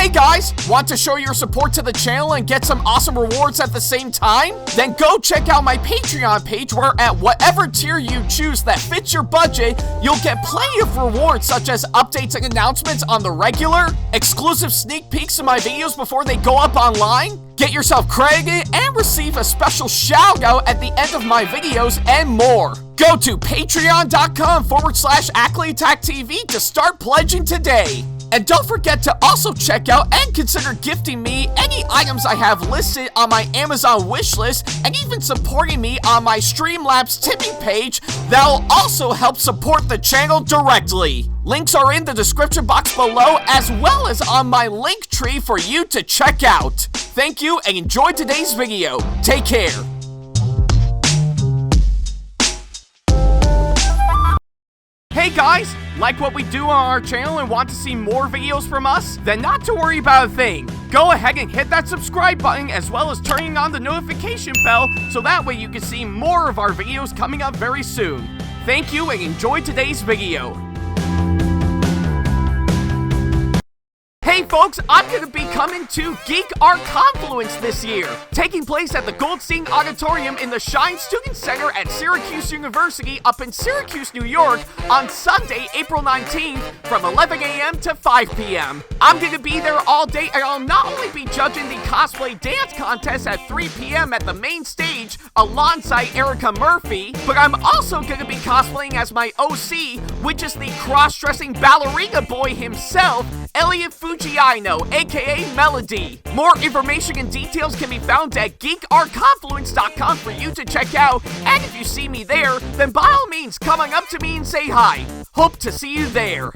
Hey guys, want to show your support to the channel and get some awesome rewards at the same time? Then go check out my Patreon page where at whatever tier you choose that fits your budget, you'll get plenty of rewards such as updates and announcements on the regular, exclusive sneak peeks of my videos before they go up online, get yourself credited, and receive a special shout out at the end of my videos and more. Go to patreon.com/AckleyAttack44227TV to start pledging today. And don't forget to also check out and consider gifting me any items I have listed on my Amazon wishlist and even supporting me on my Streamlabs tipping page that'll also help support the channel directly. Links are in the description box below as well as on my link tree for you to check out. Thank you and enjoy today's video. Take care. Hey guys, like what we do on our channel and want to see more videos from us? Then not to worry about a thing. Go ahead and hit that subscribe button as well as turning on the notification bell so that way you can see more of our videos coming up very soon. Thank you and enjoy today's video. Hey folks, I'm going to be coming to Geek Art Confluence this year, taking place at the Goldstein Auditorium in the Shine Student Center at Syracuse University up in Syracuse, New York on Sunday, April 19th from 11 a.m. to 5 p.m. I'm going to be there all day and I'll not only be judging the cosplay dance contest at 3 p.m. at the main stage alongside Erica Murphy, but I'm also going to be cosplaying as my OC, which is the cross-dressing ballerina boy himself, Elliot Fujiano, aka Melody. More information and details can be found at geekartconfluence.com for you to check out, and if you see me there, then by all means come on up to me and say hi. Hope to see you there.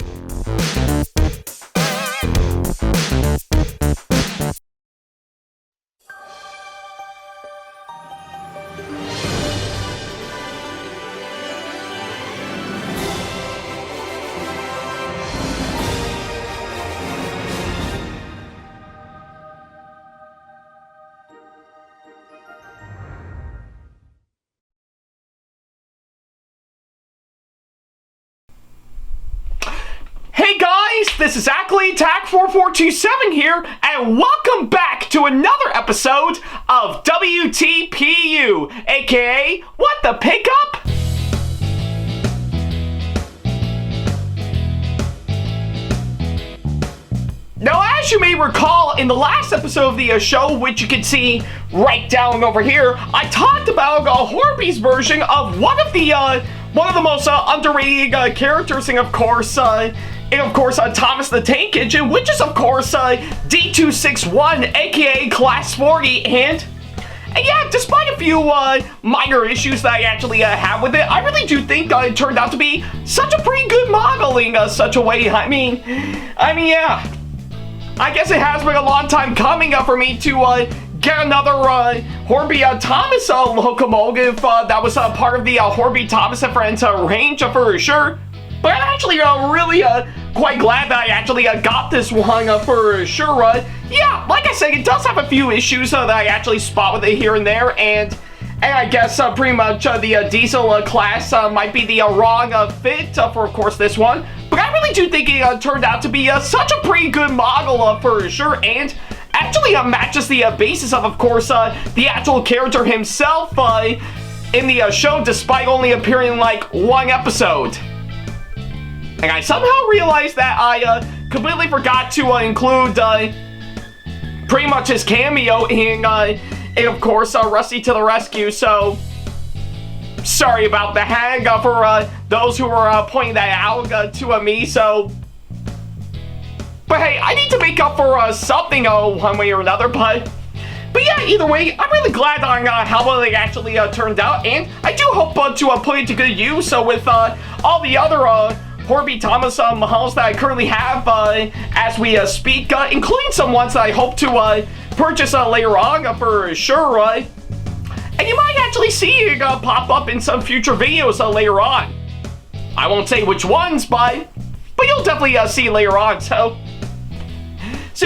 Hey guys, this is AckleyAttack4427 here, and welcome back to another episode of WTPU, aka What the Pickup? Now, as you may recall, in the last episode of the show, which you can see right down over here, I talked about Hornby's version of one of the most underrated characters, and of course, Thomas the Tank Engine, which is, of course, D261, aka Class 40, and yeah, despite a few minor issues that I actually have with it, I really do think it turned out to be such a pretty good modeling such a way. I mean, yeah, I guess it has been a long time coming for me to get another Hornby Thomas locomotive that was part of the Hornby Thomas and Friends range for sure. But I'm actually really quite glad that I actually got this one for sure. Yeah, like I said, it does have a few issues that I actually spot with it here and there, and I guess pretty much the diesel class might be the wrong fit for, of course, this one. But I really do think it turned out to be such a pretty good model for sure, and actually matches the basis of course, the actual character himself in the show, despite only appearing in like one episode. And I somehow realized that I completely forgot to include pretty much his cameo in of course, Rusty to the Rescue, so sorry about the hang for those who were pointing that out to me, so. But hey, I need to make up for something one way or another, but yeah, either way, I'm really glad on how well it actually turned out, and I do hope to put it to good use with all the other Hornby Thomas models that I currently have as we speak, including some ones that I hope to purchase later on for sure. And you might actually see it pop up in some future videos later on. I won't say which ones, but you'll definitely see later on, so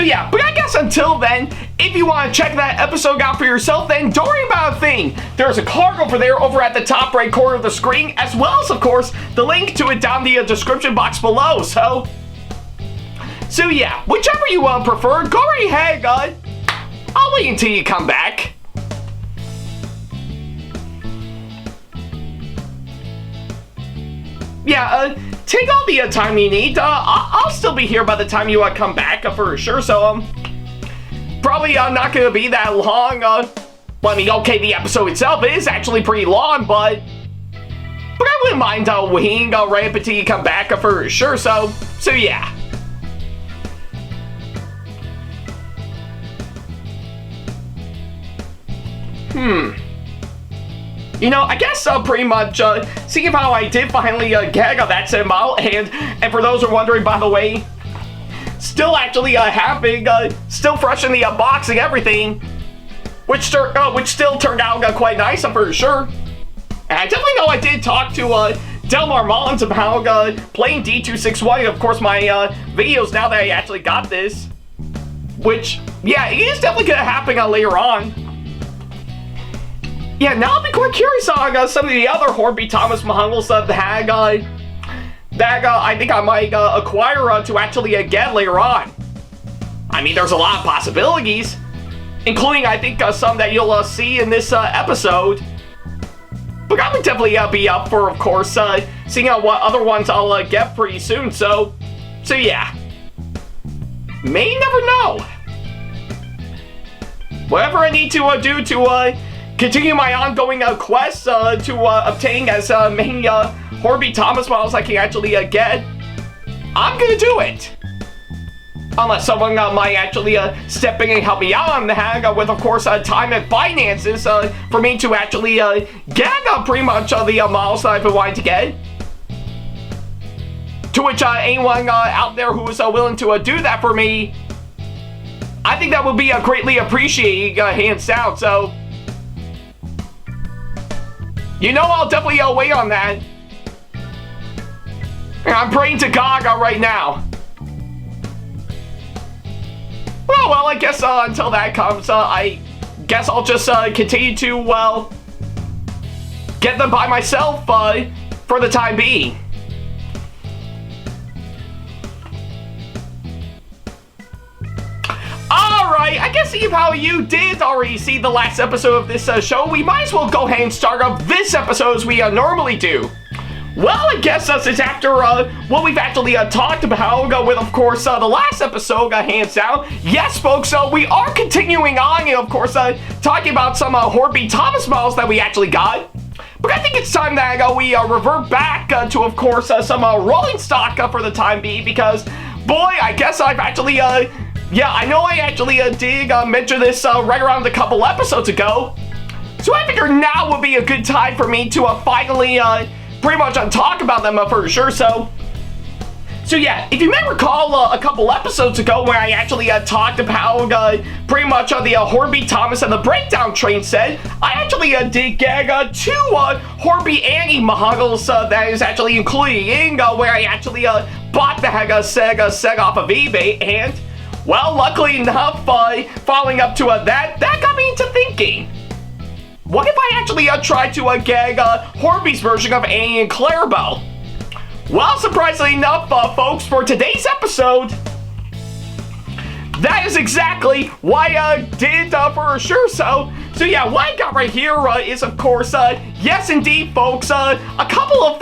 yeah, but I guess until then, if you want to check that episode out for yourself, then don't worry about a thing. There's a card over there over at the top right corner of the screen, as well as, of course, the link to it down the description box below, so So yeah, whichever you prefer, go right ahead. I'll wait until you come back. Yeah, take all the time you need. I'll still be here by the time you come back for sure. So probably not gonna be that long. Well, I mean, okay, the episode itself is actually pretty long, but I wouldn't mind waiting right up until you come back for sure. So yeah. You know, I guess pretty much seeing how I did finally get that sim out, and for those who are wondering, by the way, still actually having still fresh in the box and everything, which still turned out quite nice for sure. And I definitely know I did talk to Delmar Mullins about playing D261, and of course my videos now that I actually got this, which yeah, it is definitely gonna happen later on. Yeah, now I'll be quite curious on some of the other Hornby Thomas Mongols that I think I might acquire to actually get later on. I mean, there's a lot of possibilities, including I think some that you'll see in this episode. But I would definitely be up for, of course, seeing what other ones I'll get pretty soon. So yeah, may never know. Whatever I need to do to continue my ongoing quest to obtain as many Hornby Thomas models I can actually get, I'm gonna do it. Unless someone might actually step in and help me out on that with, of course, time and finances for me to actually get pretty much the models that I've been wanting to get. To which anyone out there who is willing to do that for me, I think that would be greatly appreciated, hands down. So you know, I'll definitely wait on that. And I'm praying to God right now. Well, I guess until that comes, I guess I'll just continue to, well, get them by myself for the time being. Alright, I guess seeing how you did already see the last episode of this show, we might as well go ahead and start up this episode as we normally do. Well, I guess since after what we've actually talked about with, of course, the last episode, hands down, yes, folks, we are continuing on, and of course, talking about some Hornby Thomas models that we actually got. But I think it's time that we revert back to, of course, some rolling stock for the time being, because, boy, I guess I've actually, yeah, I know I actually did mention this right around a couple episodes ago. So I figured now would be a good time for me to finally pretty much talk about them for sure. So yeah, if you may recall a couple episodes ago where I actually talked about pretty much the Hornby Thomas and the Breakdown train set, I actually did get two Hornby Annie models that is actually including where I actually bought the Sega set off of eBay, and well, luckily enough, following up to that got me into thinking, what if I actually tried to get Hornby's version of Annie and Clarabel? Well, surprisingly enough, folks, for today's episode, that is exactly why I did for sure. So yeah, what I got right here is, of course, yes indeed, folks, a couple of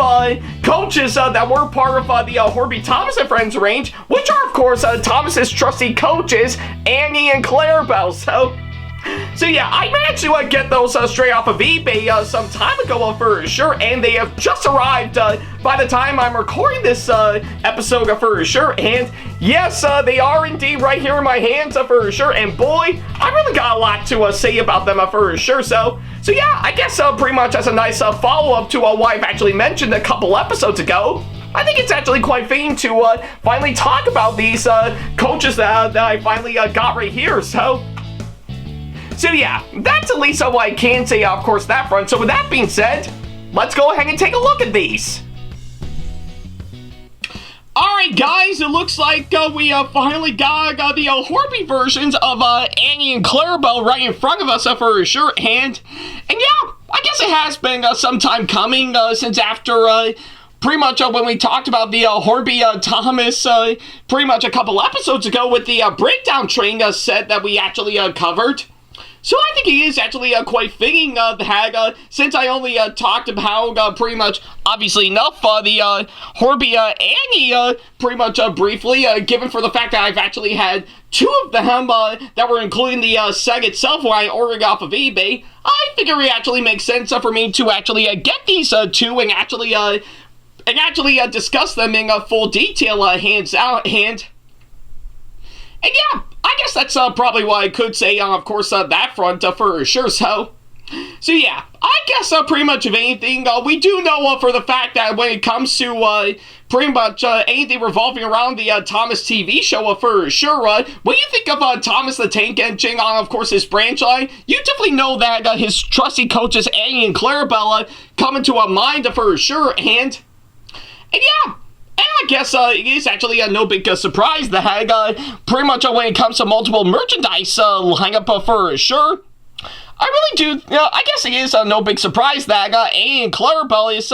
coaches that were part of the Hornby Thomas and Friends range, which are, of course, Thomas's trusty coaches, Annie and Clarabel. So yeah, I managed to get those straight off of eBay some time ago for sure, and they have just arrived by the time I'm recording this episode for sure. And yes, they are indeed right here in my hands for sure, and boy, I really got a lot to say about them for sure. So yeah, I guess pretty much as a nice follow-up to what I've actually mentioned a couple episodes ago, I think it's actually quite fitting to finally talk about these coaches that I finally got right here. So yeah, that's at least what I can say, of course, that front. So with that being said, let's go ahead and take a look at these. Alright guys, it looks like we finally got the Hornby versions of Annie and Clarabel right in front of us for sure. And yeah, I guess it has been some time coming since after pretty much when we talked about the Hornby Thomas pretty much a couple episodes ago with the breakdown train set that we actually covered. So I think he is actually quite fitting that since I only talked about pretty much, obviously enough, the Hornby Annie pretty much briefly, given for the fact that I've actually had two of them that were including the set itself when I ordered off of eBay. I figure it actually makes sense for me to actually get these two and actually discuss them in full detail, hands out, and yeah, I guess that's probably what I could say on, of course, that front for sure. So yeah, I guess pretty much of anything, we do know for the fact that when it comes to pretty much anything revolving around the Thomas TV show for sure, when you think of Thomas the Tank Engine on, of course, his branch line, you definitely know that his trusty coaches Annie and Clarabel come into mind for sure, and yeah. And I guess it is actually no big surprise that pretty much when it comes to multiple merchandise lineup for sure, I really do, I guess it is no big surprise that Annie and Clarabel is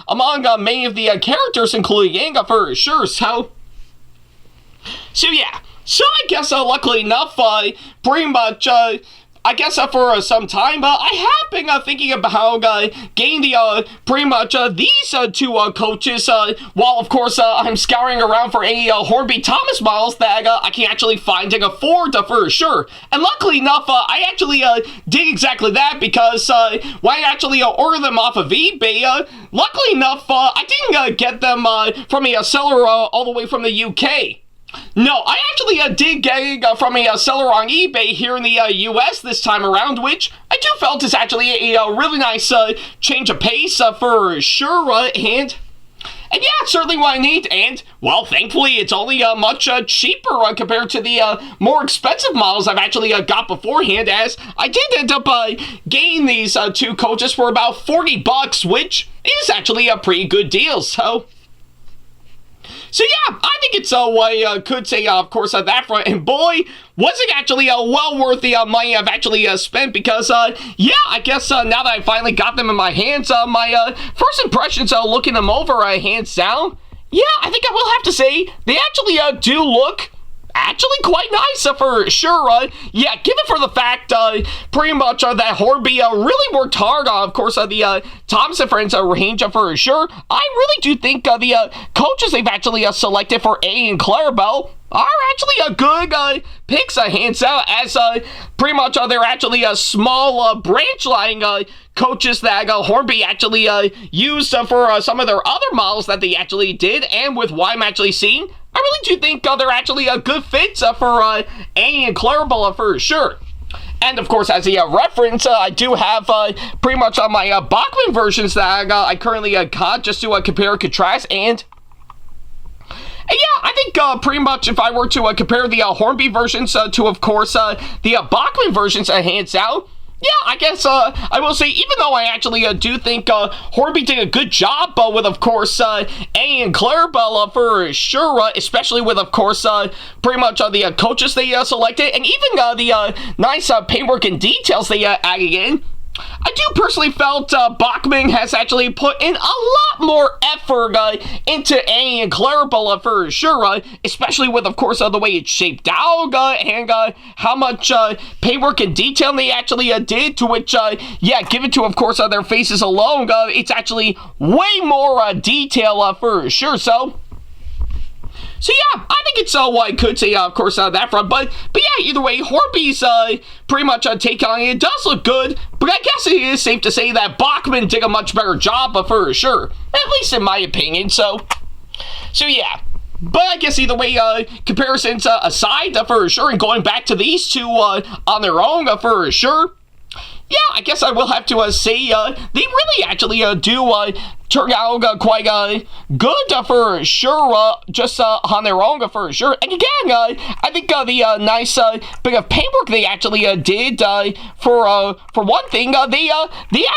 among many of the characters including for sure, so yeah. So I guess luckily enough, pretty much I guess for some time, I have been thinking about getting the pretty much these two coaches, while of course I'm scouring around for any Hornby Thomas models that I can actually find and afford for sure. And luckily enough, I actually did exactly that because when I actually ordered them off of eBay, luckily enough, I didn't get them from a seller all the way from the UK. No, I actually did get it from a seller on eBay here in the US this time around, which I do felt is actually a really nice change of pace for sure, and yeah, it's certainly what I need, and, well, thankfully, it's only much cheaper compared to the more expensive models I've actually got beforehand, as I did end up getting these two coaches for about $40, which is actually a pretty good deal, so yeah, I think it's what I could say, of course, on that front. And boy, was it actually well worth the money I've actually spent because, yeah, I guess now that I finally got them in my hands, my first impressions looking them over, hands down, yeah, I think I will have to say they actually do look actually quite nice for sure. Yeah, given for the fact pretty much that Hornby really worked hard on, of course, the Thomas and Friends range for sure. I really do think the coaches they've actually selected for A and Clarabel are actually a good picks, hands out, as pretty much they're actually a small branch line coaches that Hornby actually used for some of their other models that they actually did, and with what I'm actually seeing, I really do think they're actually a good fit for Annie and Clarabel for sure. And of course, as a reference, I do have pretty much on my Bachman versions that I currently got just to compare and contrast, and yeah, I think pretty much if I were to compare the Hornby versions to, of course, the Bachman versions, hands out, yeah, I guess I will say, even though I actually do think Hornby did a good job with, of course, Annie and Clarabel for sure, especially with, of course, pretty much the coaches they selected, and even the nice paintwork and details they added in. I do personally felt Bachman has actually put in a lot more effort into Annie and Clarabel for sure, especially with, of course, the way it's shaped out and how much paintwork and detail they actually did, to which, yeah, given to, of course, their faces alone, it's actually way more detail for sure, so yeah, I think it's what I could say, of course, on that front. But yeah, either way, Hornby's pretty much take on it. It does look good, but I guess it is safe to say that Bachman did a much better job for sure, at least in my opinion. So yeah. But I guess either way, comparisons aside for sure, and going back to these two on their own for sure, yeah, I guess I will have to say they really actually do turn out quite good for sure, just on their own for sure. And again, I think the nice bit of paintwork they actually did for one thing, they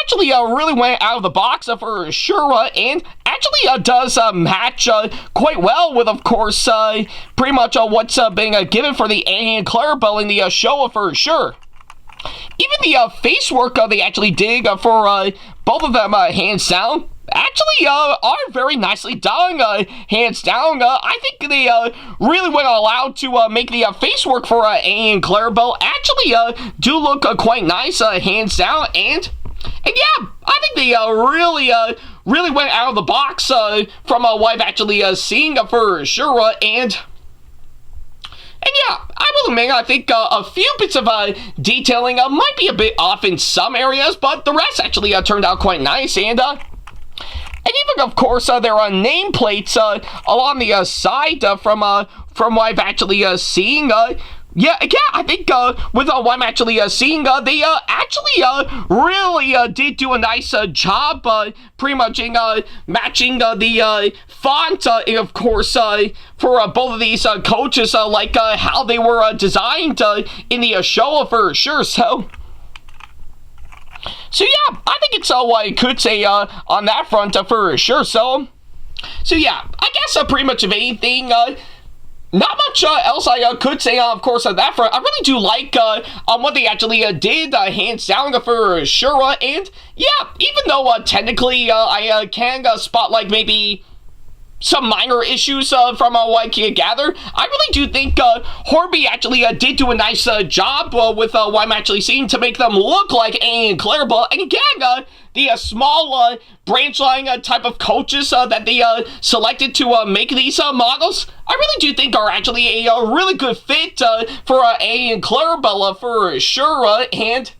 actually really went out of the box for sure, and actually does match quite well with, of course, pretty much what's being given for the Annie and Clarabel in the show for sure. Even the face work they actually did for both of them, hands down, actually are very nicely done, hands down. I think they really went all out to make the face work for A and Clarabel actually do look quite nice, hands down, and yeah, I think they really went out of the box from what I've actually seen for sure, and yeah, I will admit, I think a few bits of detailing might be a bit off in some areas, but the rest actually turned out quite nice, and even, of course, there are nameplates along the side from what I've actually seen. Yeah, I think with what I'm actually seeing, they actually really did do a nice job, pretty much in matching the font, and of course, for both of these coaches, like how they were designed in the show for sure. So yeah, I think it's what I could say on that front for sure. So yeah, I guess pretty much of anything. Not much else I could say, of course, on that front. I really do like what they actually did, hands down for sure. And yeah, even though technically I can spot like maybe some minor issues from what I can gather, I really do think Hornby actually did do a nice job with what I'm actually seeing to make them look like A and Clarabel. And again, the small branch line type of coaches that they selected to make these models, I really do think are actually a really good fit for A and Clarabel for sure. And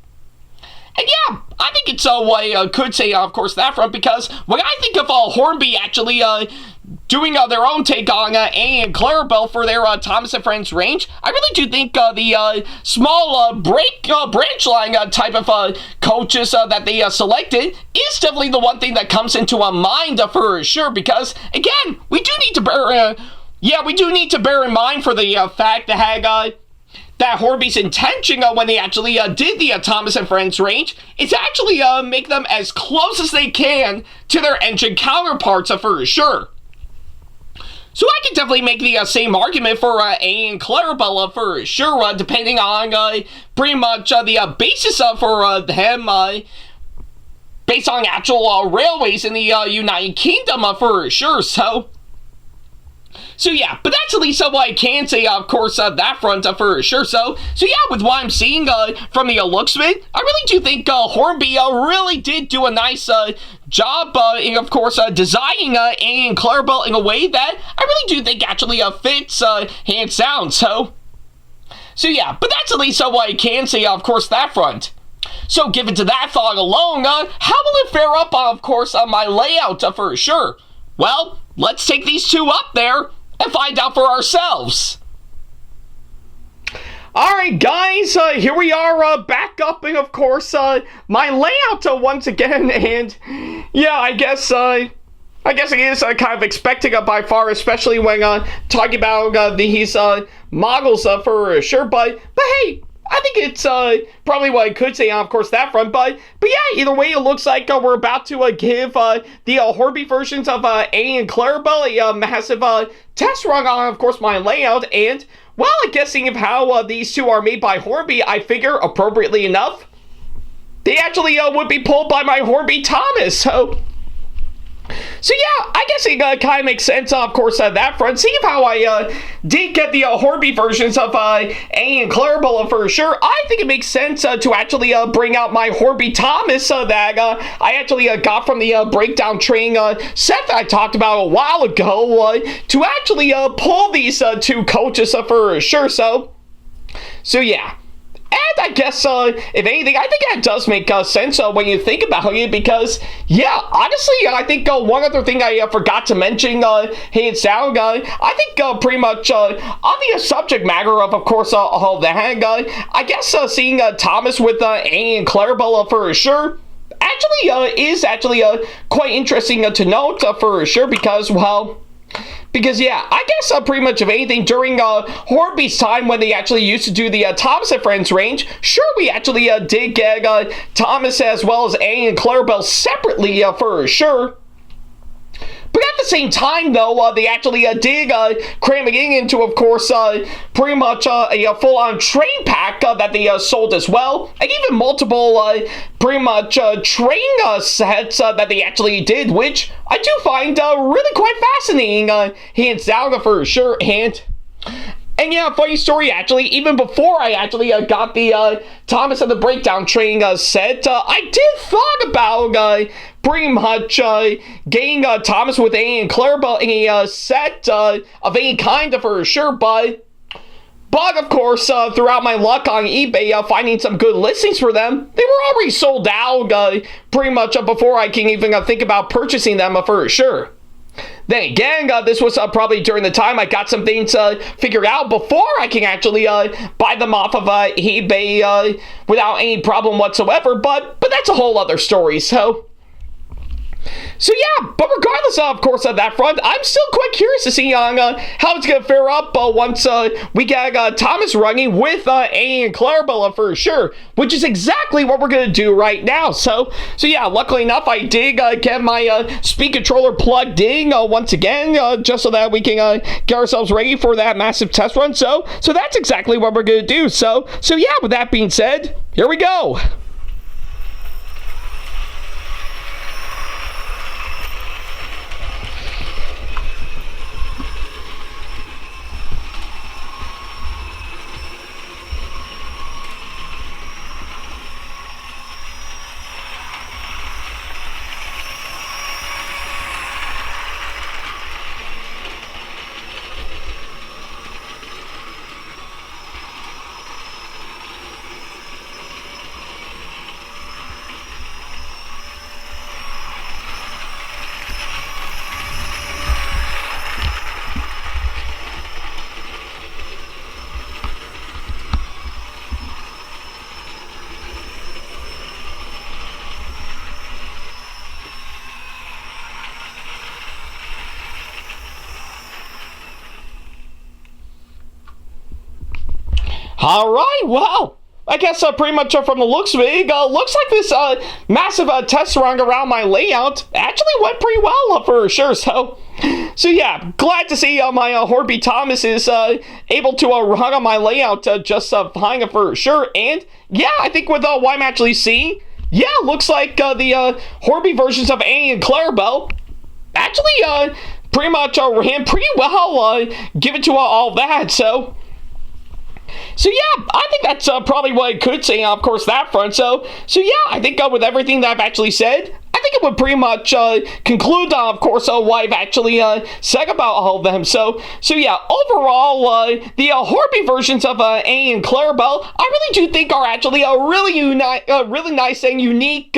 yeah, I think it's what I could say, of course, that front, because when I think of Hornby actually doing their own take on A and Clarabel for their Thomas and Friends range, I really do think the small branch line type of coaches that they selected is definitely the one thing that comes into mind for sure, because again, we do need to bear in mind for the fact that Hornby's intention when they actually did the Thomas and Friends range is actually make them as close as they can to their engine counterparts for sure. So I can definitely make the same argument for A and Clarabel for sure, depending on pretty much the basis for them, based on actual railways in the United Kingdom for sure. So yeah, but that's at least what I can say, of course, that front for sure. So yeah, with what I'm seeing from the looks of it, I really do think Hornby really did do a nice job in, of course, designing A and Clarabel in a way that I really do think actually fits hands down. So yeah, but that's at least what I can say, of course, that front. So given to that thought alone, how will it fare up, of course, on my layout for sure? Well, let's take these two up there and find out for ourselves. Alright guys, here we are back up in, of course, my layout once again, and yeah, I guess it is kind of expecting by far, especially when talking about these models for sure, but hey, I think it's probably what I could say on, of course, that front. But yeah, either way, it looks like we're about to give the Hornby versions of A and Clarabel a massive test run on, of course, my layout. And, well, I guess seeing of how these two are made by Hornby, I figure, appropriately enough, they actually would be pulled by my Hornby Thomas. So yeah, I guess it kind of makes sense, of course, that front. Seeing how I did get the Hornby versions of A and Clarabel for sure, I think it makes sense to actually bring out my Hornby Thomas that I actually got from the breakdown train set that I talked about a while ago to actually pull these two coaches for sure. So yeah. And I guess, if anything, I think that does make sense when you think about it, because, yeah, honestly, I think one other thing I forgot to mention, hands down, I think pretty much on the subject matter of course, all that, I guess seeing Thomas with A and Clarabel for sure actually is actually quite interesting to note for sure, because, well, yeah, I guess pretty much of anything during Hornby's time when they actually used to do the Thomas and Friends range, sure, we actually did get Thomas as well as A and Clarabel separately for sure. But at the the same time, though, they actually did cram it into, of course, pretty much a full-on train pack that they sold as well, and even multiple pretty much train sets that they actually did, which I do find really quite fascinating, hands down for sure. And yeah, funny story, actually, even before I actually got the Thomas and the Breakdown Train set, I did thought about pretty much getting Thomas with A and Clarabel in a set of any kind for sure, but of course, throughout my luck on eBay, finding some good listings for them, they were already sold out pretty much before I can even think about purchasing them for sure. Then again, this was probably during the time I got some things figured out before I can actually buy them off of eBay without any problem whatsoever, but that's a whole other story, So yeah, but regardless of course, of that front, I'm still quite curious to see on how it's going to fare up once we get Thomas running with A and Clarabel for sure, which is exactly what we're going to do right now. So yeah, luckily enough, I did get my speed controller plugged in once again, just so that we can get ourselves ready for that massive test run. So that's exactly what we're going to do. So yeah, with that being said, here we go. All right, well, I guess pretty much from the looks of it, looks like this massive test run around my layout actually went pretty well for sure. So yeah, glad to see my Hornby Thomas is able to run on my layout just fine for sure. And yeah, I think with what I'm actually seeing, yeah, looks like the Hornby versions of A and Clarabel actually pretty much ran pretty well given to all that. So yeah, I think that's probably what I could say, of course, that front. So yeah, I think with everything that I've actually said, I think it would pretty much conclude, of course, what I've actually said about all of them. So yeah, overall, the Hornby versions of A and Clarabel, I really do think are actually a really nice and unique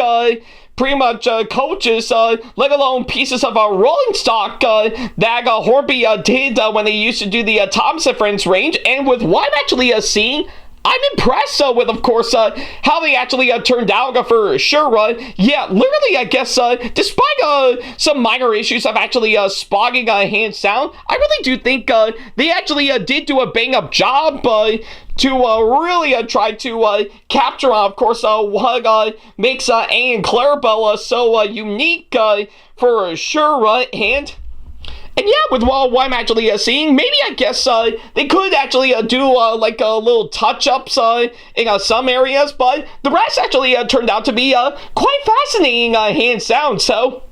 pretty much coaches, let alone pieces of rolling stock that Hornby did when they used to do the Thomas and Friends range. And with what I'm actually seeing, I'm impressed with, of course, how they actually turned out for sure. Yeah, literally, I guess, despite some minor issues of actually spotting hands down, I really do think they actually did do a bang-up job to really try to capture, of course, what makes A and Clarabel so unique for sure. And yeah, with what I'm actually seeing, maybe I guess they could actually do like little touch-ups in some areas, but the rest actually turned out to be quite fascinating, hands down. So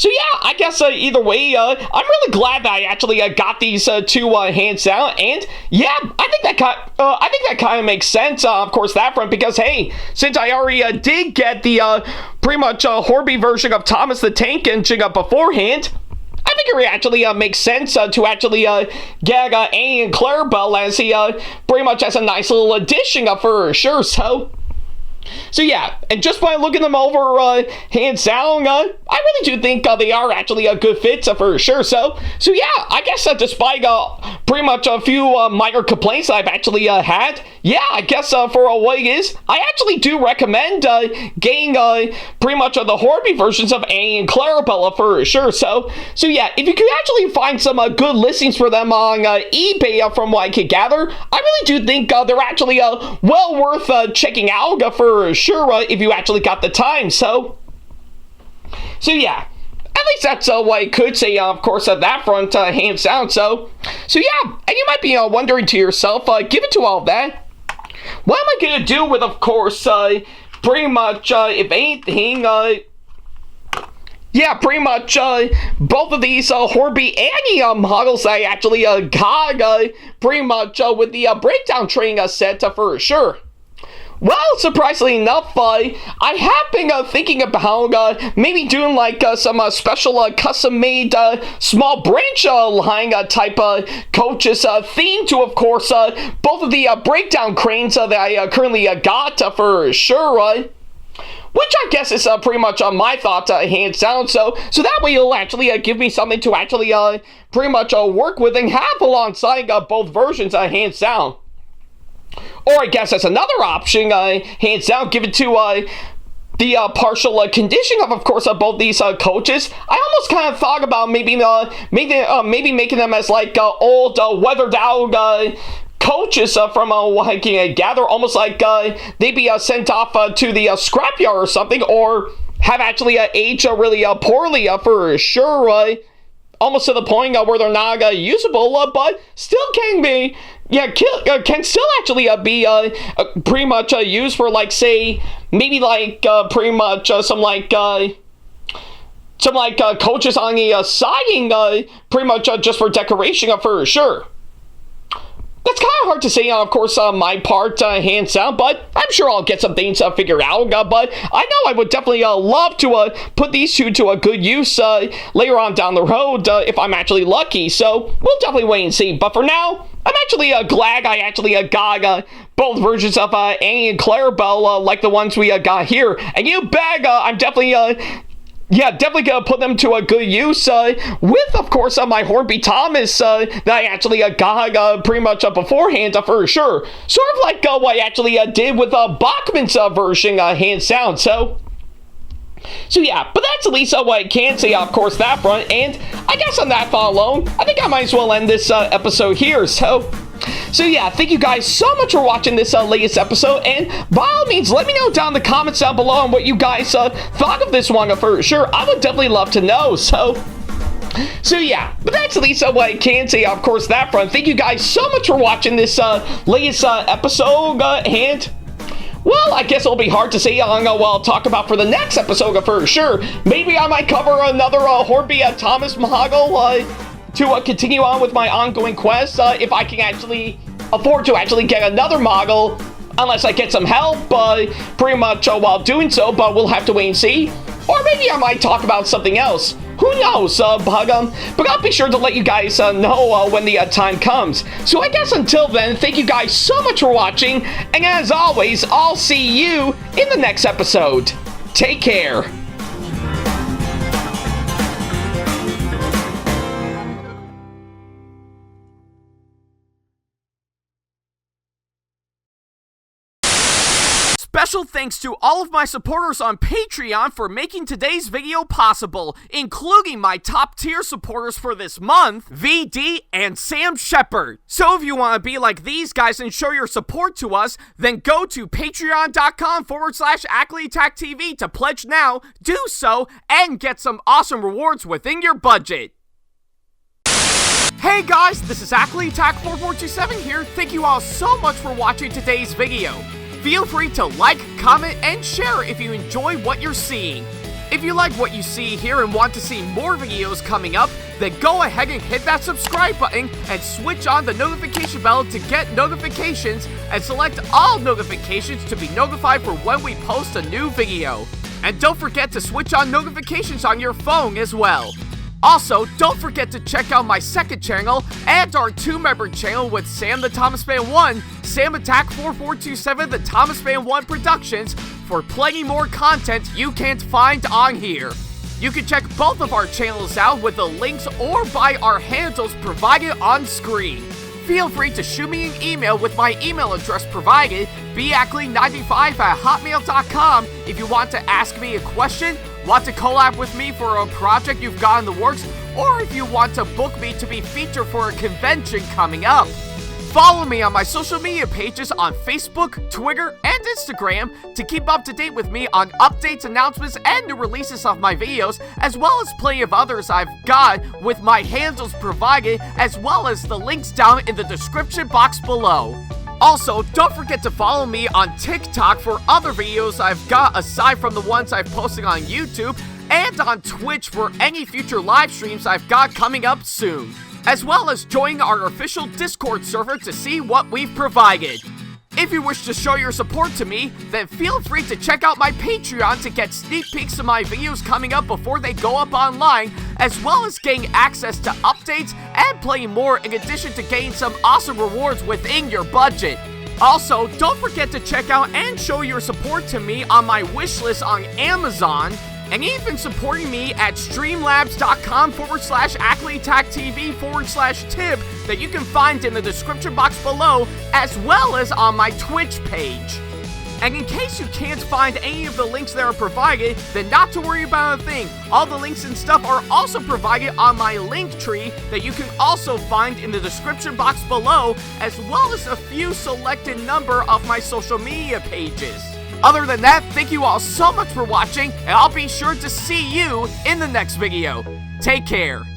yeah, I guess either way, I'm really glad that I actually got these two hands down, and yeah, I think that kind of makes sense, of course, that front, because hey, since I already did get the pretty much Hornby version of Thomas the Tank Engine beforehand, I think it actually makes sense to actually get A and Clarabel as he pretty much as a nice little addition for sure. So yeah, and just by looking them over hands down, I really do think they are actually a good fit for sure. So yeah, I guess despite pretty much a few minor complaints I've actually had, yeah, I guess for what it is, I actually do recommend getting pretty much the Hornby versions of A and Clarabel for sure. So yeah, if you could actually find some good listings for them on eBay from what I could gather, I really do think they're actually well worth checking out for sure if you actually got the time. So yeah, At least that's what I could say, of course, at that front, hands down. So yeah, and you might be wondering to yourself, given to all that, what am I going to do with, of course, pretty much, if anything, yeah, pretty much, both of these, Hornby and models I actually, got, pretty much, with the, breakdown training, set, for sure. Well, surprisingly enough, I have been thinking about maybe doing like some special custom-made small branch line type coaches themed to, of course, both of the breakdown cranes that I currently got for sure. Which I guess is pretty much my thoughts, hands down. So that way it'll actually give me something to actually pretty much work with and have alongside both versions, hands down. Or I guess that's another option, hands down, given to the partial conditioning of course, both these coaches. I almost kind of thought about maybe making them as like old, weathered out coaches from what I can gather, almost like they'd be sent off to the scrapyard or something, or have actually aged really poorly for sure. Almost to the point where they're not usable, but still can be. Yeah, can still actually be pretty much used for, like, say, maybe like pretty much some coaches on the siding, pretty much just for decoration for sure. That's kind of hard to say, of course, my part, hands down, but I'm sure I'll get some things figured out. But I know I would definitely love to put these two to a good use later on down the road if I'm actually lucky. So we'll definitely wait and see. But for now, I'm actually glad I actually got both versions of Annie and Clarabel like the ones we got here. And you bet I'm definitely definitely gonna put them to a good use with, of course, my Hornby Thomas that I actually got pretty much beforehand for sure. Sort of like what I actually did with Bachman's version, hands down. So yeah, but that's at least what I can say, of course, that front. And I guess on that thought alone, I think I might as well end this episode here. So yeah, thank you guys so much for watching this latest episode, and by all means, let me know down in the comments down below on what you guys thought of this one for sure. I would definitely love to know. So yeah, but that's at least what I can say, of course, that front. Thank you guys so much for watching this latest episode, and well, I guess it'll be hard to say what I'll talk about for the next episode for sure. Maybe I might cover another Hornby Thomas model to continue on with my ongoing quest, if I can actually afford to actually get another model, unless I get some help, pretty much while doing so, but we'll have to wait and see. Or maybe I might talk about something else. Who knows, but I'll be sure to let you guys know when the time comes. So I guess until then, thank you guys so much for watching, and as always, I'll see you in the next episode. Take care. Special thanks to all of my supporters on Patreon for making today's video possible, including my top tier supporters for this month, VD and Sam Shepard. So if you want to be like these guys and show your support to us, then go to patreon.com/AckleyTackTV to pledge now, do so, and get some awesome rewards within your budget. Hey guys, this is AckleyTack4427 here. Thank you all so much for watching today's video. Feel free to like, comment, and share if you enjoy what you're seeing. If you like what you see here and want to see more videos coming up, then go ahead and hit that subscribe button and switch on the notification bell to get notifications, and select all notifications to be notified for when we post a new video. And don't forget to switch on notifications on your phone as well. Also, don't forget to check out my second channel and our 2-member channel with Sam the Thomas Fan 1, SamAttack4427TheThomasFan1 Productions, for plenty more content you can't find on here. You can check both of our channels out with the links or by our handles provided on screen. Feel free to shoot me an email with my email address provided, backley95@hotmail.com, if you want to ask me a question, want to collab with me for a project you've got in the works, or if you want to book me to be featured for a convention coming up. Follow me on my social media pages on Facebook, Twitter, and Instagram to keep up to date with me on updates, announcements, and new releases of my videos, as well as plenty of others I've got with my handles provided, as well as the links down in the description box below. Also, don't forget to follow me on TikTok for other videos I've got aside from the ones I'm posting on YouTube, and on Twitch for any future live streams I've got coming up soon, as well as join our official Discord server to see what we've provided. If you wish to show your support to me, then feel free to check out my Patreon to get sneak peeks of my videos coming up before they go up online, as well as getting access to updates and playing more, in addition to getting some awesome rewards within your budget. Also, don't forget to check out and show your support to me on my wishlist on Amazon, and even supporting me at streamlabs.com/AckleyTACTV/tip that you can find in the description box below, as well as on my Twitch page. And in case you can't find any of the links that are provided, then not to worry about a thing. All the links and stuff are also provided on my link tree that you can also find in the description box below, as well as a few selected number of my social media pages. Other than that, thank you all so much for watching, and I'll be sure to see you in the next video. Take care.